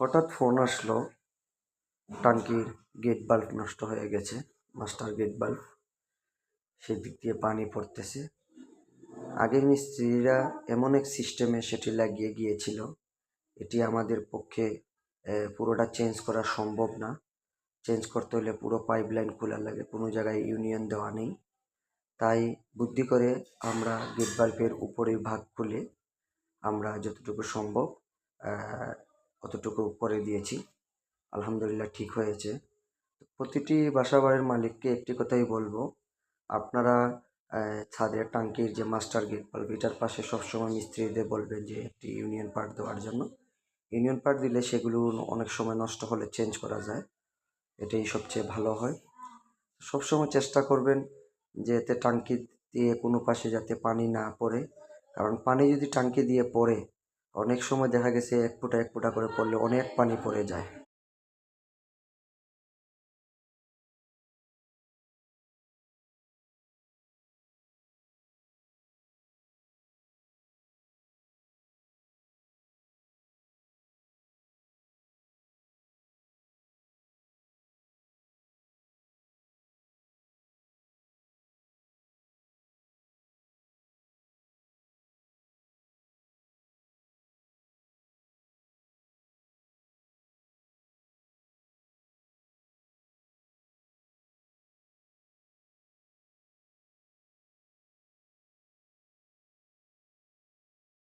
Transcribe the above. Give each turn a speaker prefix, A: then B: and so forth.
A: হঠাৎ ফোন আসলো, টাঙ্কির gate bulb নষ্ট হয়ে গেছে, মাস্টার গেট বাল্ব। সেদিক দিয়ে পানি পড়তেছে। আগে মিস্ত্রিরা এমন এক সিস্টেমে সেটি লাগিয়ে গিয়েছিল, এটি আমাদের পক্ষে পুরোটা চেঞ্জ করা সম্ভব না। চেঞ্জ করতে হলে পুরো পাইপ লাইন খোলা লাগে, কোনো জায়গায় ইউনিয়ন দেওয়া নেই। তাই বুদ্ধি করে আমরা গেট বাল্বের উপরের ভাগ খুলে আমরা যতটুকু সম্ভব অতটুকু করে দিয়েছি। আলহামদুলিল্লাহ ঠিক হয়েছে। প্রতিটি বাসাবাড়ির মালিককে একটি কথাই বলবো, আপনারা ছাদের টাঙ্কির যে মাস্টার গেট বাল্ব এটার পাশে সবসময় মিস্ত্রিদের বলবেন যে একটি ইউনিয়ন পার্ট দেওয়ার জন্য। ইউনিয়ন পার্ট দিলে সেগুলো অনেক সময় নষ্ট হলে চেঞ্জ করা যায়, এটাই সবচেয়ে ভালো হয়। সবসময় চেষ্টা করবেন যে এতে টাঙ্কি দিয়ে কোনো পাশে যাতে পানি না পড়ে, কারণ পানি যদি টাঙ্কি দিয়ে পড়ে অনেক সময় দেখা গেছে এক ফোঁটা করে পড়লে অনেক পানি পড়ে যায়।